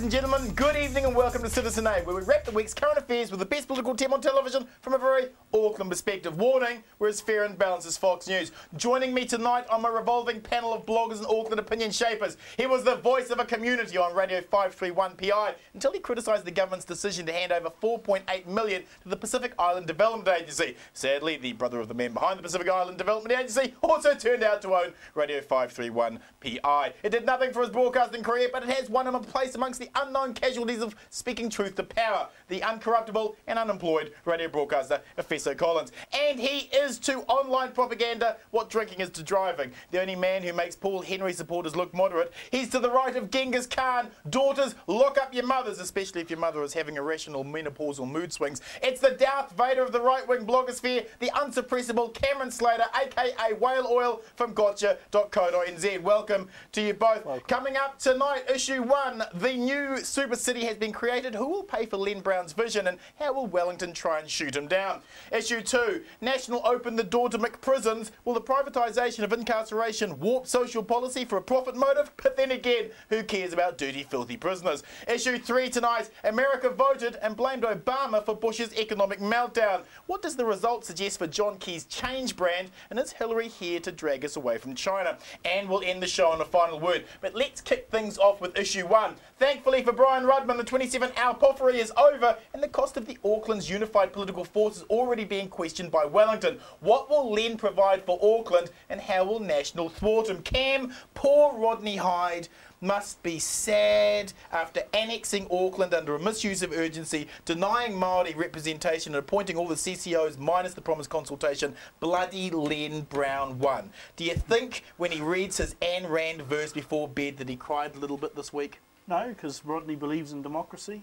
and gentlemen, good evening and welcome to Citizen Aid, where we wrap the week's current affairs with the best political team on television from a very Auckland perspective. Warning, we're as fair and balanced as Fox News. Joining me tonight on my revolving panel of bloggers and Auckland opinion shapers, he was the voice of a community on Radio 531 PI until he criticised the government's decision to hand over $4.8 million to the Pacific Island Development Agency. Sadly, the brother of the man behind the Pacific Island Development Agency also turned out to own Radio 531 PI. It did nothing for his broadcasting career, but it has won him a place amongst the unknown casualties of speaking truth to power, the uncorruptible and unemployed radio broadcaster Efeso Collins. And he is to online propaganda what drinking is to driving. The only man who makes Paul Henry supporters look moderate. He's to the right of Genghis Khan. Daughters, look up your mothers, especially if your mother is having irrational menopausal mood swings. It's the Darth Vader of the right-wing blogosphere, the unsuppressible Cameron Slater, aka Whale Oil from gotcha.co.nz. Welcome to you both. Welcome. Coming up tonight, issue 1, the new super city has been created. Who will pay for Len Brown's vision and how will Wellington try and shoot him down? Issue 2, National open the door to McPrisons. Will the privatisation of incarceration warp social policy for a profit motive? But then again, who cares about dirty, filthy prisoners? Issue 3 tonight, America voted and blamed Obama for Bush's economic meltdown. What does the result suggest for John Key's change brand? And is Hillary here to drag us away from China? And we'll end the show on a final word. But let's kick things off with issue 1. Thankfully for Brian Rudman, the 27-hour potpourri is over and the cost of the Auckland's unified political force is already being questioned by Wellington. What will Len provide for Auckland and how will National thwart him? Cam, poor Rodney Hyde must be sad after annexing Auckland under a misuse of urgency, denying Māori representation and appointing all the CCOs minus the promised consultation. Bloody Len Brown won. Do you think when he reads his Ayn Rand verse before bed that he cried a little bit this week? No, because Rodney believes in democracy.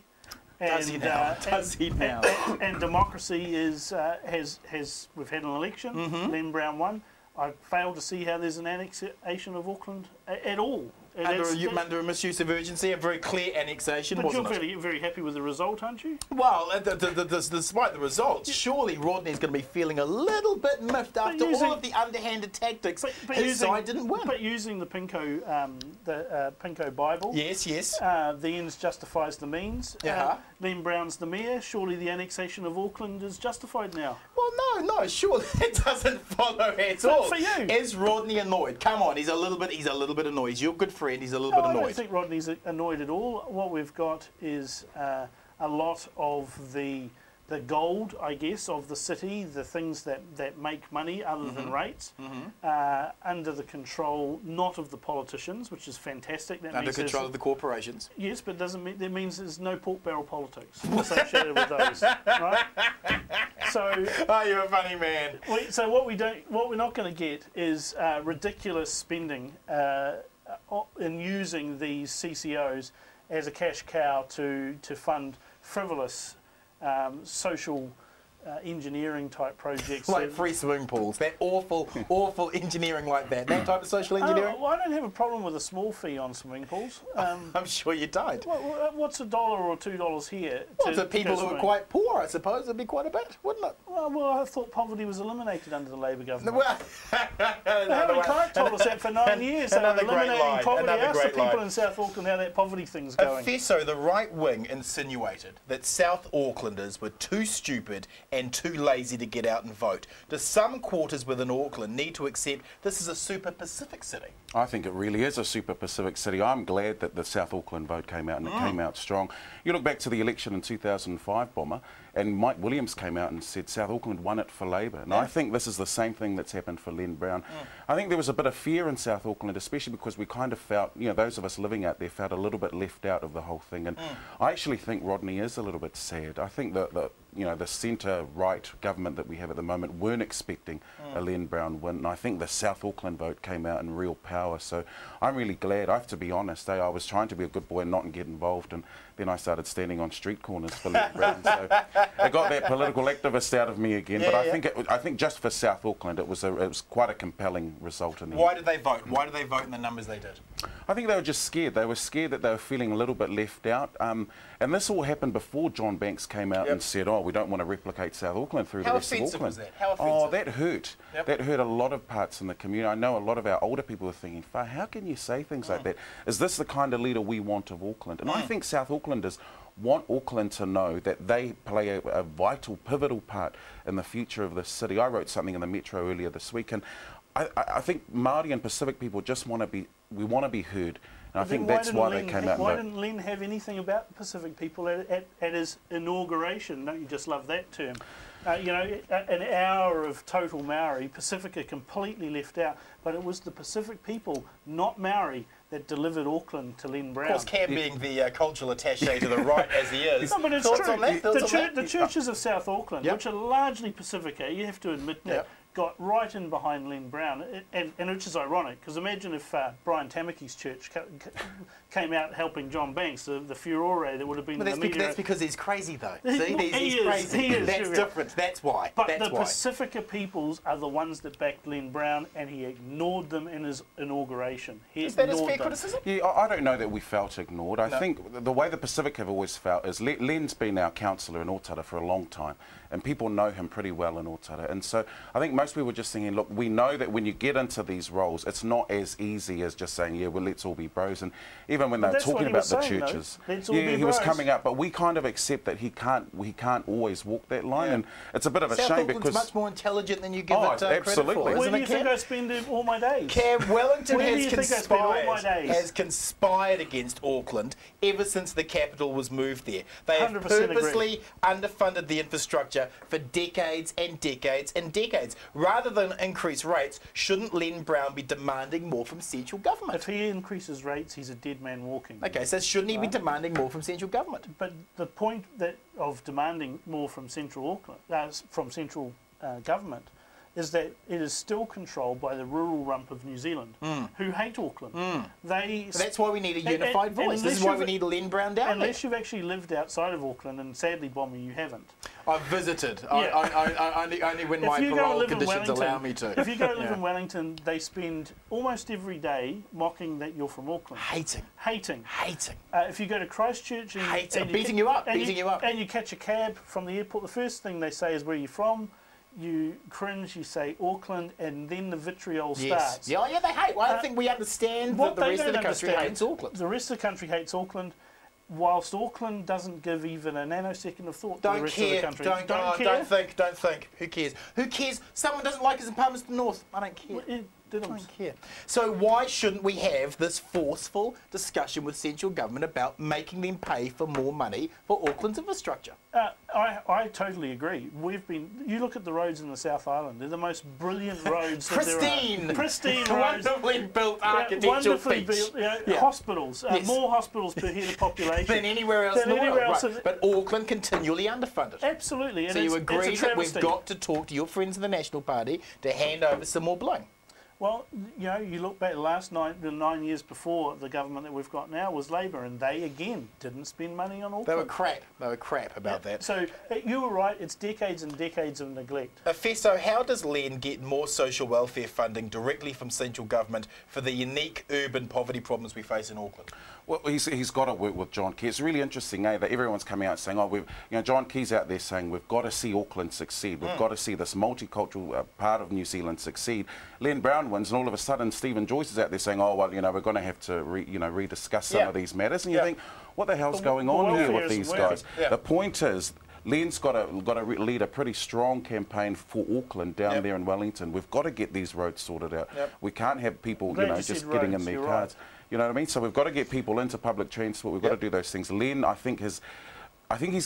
Does he now? Does he now? And democracy is we've had an election. Len Brown won. I fail to see how there's an annexation of Auckland at all. Under a misuse of urgency, a very clear annexation, but wasn't you're very happy with the result, aren't you? Well, despite the results, surely Rodney's going to be feeling a little bit miffed after all of the underhanded tactics. His side didn't win. But using the Pinko Bible, yes, the ends justifies the means. Len Brown's the mayor. Surely the annexation of Auckland is justified now. Well, no, surely it doesn't follow at all. For you, is Rodney annoyed? Come on, he's a little bit annoyed. He's your good friend. He's a little bit annoyed. I don't think Rodney's annoyed at all. What we've got is a lot of the gold, I guess, of the city, the things that make money other than rates, under the control not of the politicians, which is fantastic. That under control of the corporations. Yes, but that means there's no pork barrel politics associated with those, right? So, you're a funny man. So what we're not going to get is ridiculous spending in using these CCOs as a cash cow to fund frivolous social engineering type projects. Like free swimming pools, that awful engineering like that type of social engineering? Well, I don't have a problem with a small fee on swimming pools. I'm sure you don't. What's $1 or $2 here? Well, to people who are quite poor, I suppose, it'd be quite a bit, wouldn't it? Well, I thought poverty was eliminated under the Labour government. Well, Howard Clark told us that for 9 years. Another great lie. Poverty. Ask the people in South Auckland how that poverty thing's going. Efeso, the right wing, insinuated that South Aucklanders were too stupid and too lazy to get out and vote. Do some quarters within Auckland need to accept this is a super Pacific city? I think it really is a super Pacific city. I'm glad that the South Auckland vote came out and it came out strong. You look back to the election in 2005, Bomber, and Mike Williams came out and said South Auckland won it for Labour. And I think this is the same thing that's happened for Len Brown. I think there was a bit of fear in South Auckland, especially because we kind of felt, those of us living out there felt a little bit left out of the whole thing. And I actually think Rodney is a little bit sad. I think that the centre-right government that we have at the moment weren't expecting a Len Brown win. And I think the South Auckland vote came out in real power. So I'm really glad. I have to be honest. I was trying to be a good boy and not get involved. And then I started standing on street corners for Len Brown. So it got that political activist out of me again. But I think just for South Auckland, it was quite a compelling result. In the Why did they vote? Why did they vote in the numbers they did? I think they were just scared. They were scared that they were feeling a little bit left out. And this all happened before John Banks came out and said, oh, we don't want to replicate South Auckland through the rest of Auckland. How offensive was that? How offensive? Oh, that hurt. That hurt a lot of parts in the community. I know a lot of our older people were thinking, how can you say things like that? Is this the kind of leader we want of Auckland? And I think South Aucklanders want Auckland to know that they play a vital, pivotal part in the future of this city. I wrote something in the Metro earlier this week, and I think Māori and Pacific people just want to be heard. And I think that's why they came out. Why didn't Len have anything about the Pacific people at his inauguration? Don't you just love that term? You know, an hour of total Maori, Pacifica completely left out, but it was the Pacific people, not Maori, that delivered Auckland to Len Brown. Of course, Cam being the cultural attaché to the right as he is. No, but it's Thoughts true. on that? The churches of South Auckland, which are largely Pacifica, you have to admit that, got right in behind Len Brown, and which is ironic, because imagine if Brian Tamaki's church came out helping John Banks, the furore that would have been in the media. That's because he's crazy, though. See, he's crazy. He is, that's different. That's why. But the Pacifica peoples are the ones that backed Len Brown, and he ignored them in his inauguration. Is that his fair criticism? Yeah, I don't know that we felt ignored. I think the way the Pacific have always felt is Len's been our councillor in Otara for a long time, and people know him pretty well in Otara. And so I think most people were just thinking, look, we know that when you get into these roles, it's not as easy as just saying, yeah, well, let's all be bros. And even when they were talking about the churches, he was coming up, but we kind of accept that he can't always walk that line, and it's a bit of a shame because much more intelligent than you give it credit for. Where do you think I spend all my days? Cam, Wellington has conspired against Auckland ever since the capital was moved there. They have purposely underfunded the infrastructure for decades and decades and decades. Rather than increase rates, shouldn't Len Brown be demanding more from central government? If he increases rates, he's a dead man walking. Okay, so shouldn't he be demanding more from central government? But the point of demanding more from central Auckland, from central government, is that it is still controlled by the rural rump of New Zealand, who hate Auckland. That's why we need a unified voice. This is why we need Len Brown down unless you've actually lived outside of Auckland, and sadly, Bomber, you haven't. I've visited. Only when my parole conditions allow me to. If you go live in Wellington, they spend almost every day mocking that you're from Auckland. Hating. If you go to Christchurch and beating you up, and you catch a cab from the airport, the first thing they say is, where are you from? You cringe, you say Auckland, and then the vitriol starts. Yeah, they hate. Well, I don't think we understand that the rest of the country hates Auckland. The rest of the country hates Auckland, whilst Auckland doesn't give even a nanosecond of thought to the rest of the country. Don't think. Who cares? Who cares? Someone doesn't like us in Palmerston North. I don't care. I don't care. So why shouldn't we have this forceful discussion with central government about making them pay for more money for Auckland's infrastructure? I totally agree. You look at the roads in the South Island; they're the most brilliant roads. Pristine roads. Wonderfully built architectural feats. Hospitals, more hospitals per head of population than anywhere else in the world. But Auckland continually underfunded. Absolutely. So you agree that we've got to talk to your friends in the National Party to hand over some more bling? Well, you look back the 9 years before the government that we've got now was Labour, and they again didn't spend money on Auckland. They were crap about that. So you were right. It's decades and decades of neglect. Fesso, how does Len get more social welfare funding directly from central government for the unique urban poverty problems we face in Auckland? Well, he's got to work with John Key. It's really interesting, that everyone's coming out saying, John Key's out there saying we've got to see Auckland succeed. We've got to see this multicultural part of New Zealand succeed. Len Brown wins, and all of a sudden Stephen Joyce is out there saying, we're going to have to rediscuss some of these matters. And you think, what the hell's going on here with these guys? The point is, Len's got to lead a pretty strong campaign for Auckland down there in Wellington. We've got to get these roads sorted out. We can't have people, just getting in their cars. You know what I mean? So we've got to get people into public transport. We've got to do those things. Len, I think he's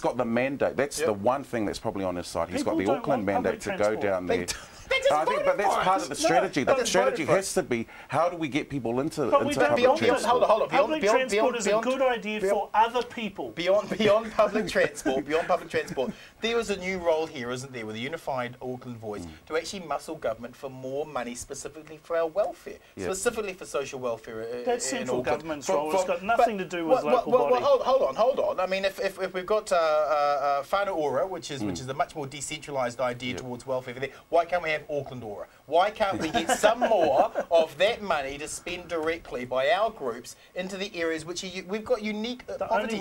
got the mandate. That's the one thing that's probably on his side. He's got the Auckland mandate to go down there. But that's part of the strategy. The strategy has to be, how do we get people into public transport? Hold on. Public transport is a good idea for other people. Beyond public transport, there is a new role here, isn't there, with a unified Auckland voice to actually muscle government for more money specifically for our welfare, specifically for social welfare. That's central government's role. It's got nothing to do with local body. Hold on. I mean, if we've got Whānau Ora, which is a much more decentralised idea towards welfare, why can't we have Auckland Aura? Why can't we get some more of that money to spend directly by our groups into the areas which we've got unique poverty?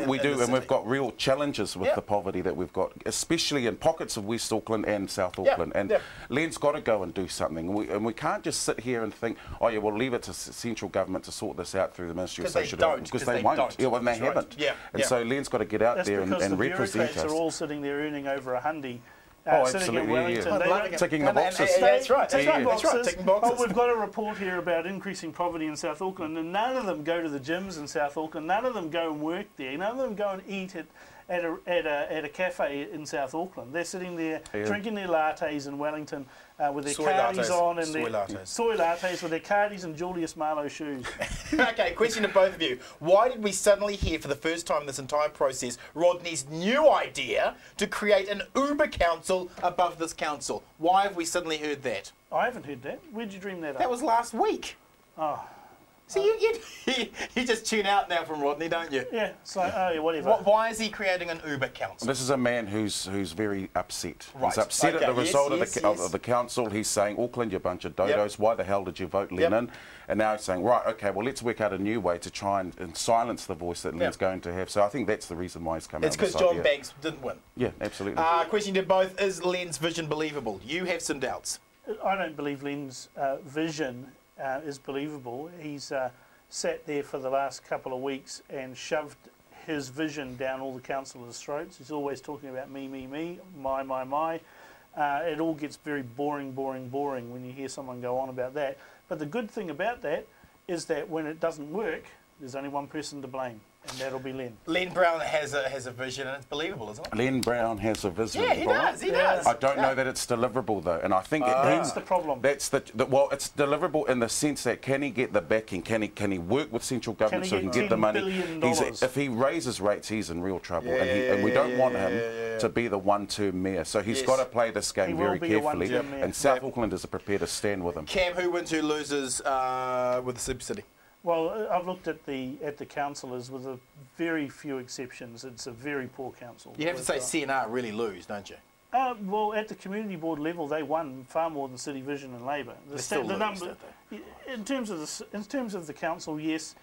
We do, and we've got real challenges with the poverty that we've got, especially in pockets of West Auckland and South Auckland. And Len's got to go and do something. And we can't just sit here and think, oh yeah, we'll leave it to central government to sort this out through the Ministry of Social Development. Because they won't. Yeah, well, they haven't. And so Len's got to get out there and represent us. Bureaucrats are all sitting there earning over $100. Sitting in Wellington, ticking the boxes. That's right. Ticking boxes. Oh, we've got a report here about increasing poverty in South Auckland, and none of them go to the gyms in South Auckland. None of them go and work there. None of them go and eat at a cafe in South Auckland. They're sitting there drinking their lattes in Wellington with their cardies on and their soy lattes with their cardies and Julius Marlowe shoes. Okay, question to both of you. Why did we suddenly hear for the first time in this entire process Rodney's new idea to create an Uber council above this council? Why have we suddenly heard that? I haven't heard that. Where'd you dream that up? That was last week. Oh. So you just tune out now from Rodney, don't you? Yeah, it's like, oh yeah, whatever. Why is he creating an Uber council? This is a man who's very upset. Right. He's upset at the result of the council. He's saying, Auckland, you bunch of dodos, why the hell did you vote Lennon? And now he's saying, right, okay, well, let's work out a new way to try and silence the voice that Len's going to have. So I think that's the reason why he's come out with this It's because John Banks didn't win. Yeah, absolutely. Question to both, is Len's vision believable? You have some doubts. I don't believe Len's vision is believable. He's sat there for the last couple of weeks and shoved his vision down all the councillors' throats. He's always talking about me, my. It all gets very boring when you hear someone go on about that. But the good thing about that is that when it doesn't work, there's only one person to blame, and that'll be Len. Len Brown has a vision, and it's believable, isn't it? Len Brown has a vision. Yeah, he does. I don't know that it's deliverable, though, and I think that's the problem. That's well, it's deliverable in the sense that can he get the backing? Can he work with central government so he can get the money? If he raises rates, he's in real trouble, and we don't want him to be the one-term mayor. So he's got to play this game very carefully, and South Auckland is prepared to stand with him. Cam, who wins, who loses with the Super City? Well, I've looked at the councillors with a very few exceptions. It's a very poor council. You have to say CNR really lose, don't you? Well, at the community board level, they won far more than City Vision and Labour. In terms of the council, yes.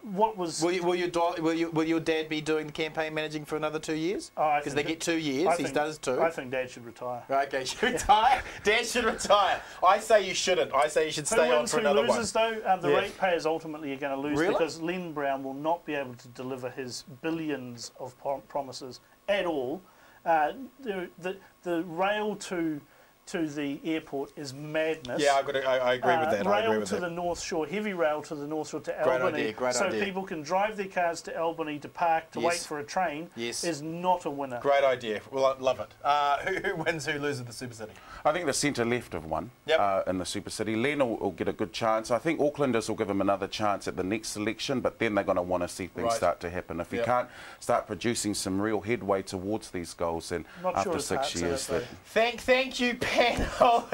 What was? Will your dad be doing the campaign managing for another 2 years? Because they get 2 years. He does 2. I think Dad should retire. Okay, should retire. Dad should retire. I say you shouldn't. I say you should stay on for another one. Who loses though? The ratepayers ultimately are going to lose because Len Brown will not be able to deliver his billions of promises at all. The rail to the airport is madness. Yeah, I agree with that. Rail to the North Shore, heavy rail to the North Shore to Albany, great idea. People can drive their cars to Albany to park to wait for a train is not a winner. Great idea. Well, I love it. Who wins, who loses the Super City? I think the centre-left have won in the Super City. Len will get a good chance. I think Aucklanders will give him another chance at the next election, but then they're going to want to see things start to happen. If he can't start producing some real headway towards these goals, then after 6 years... Thank you, panel.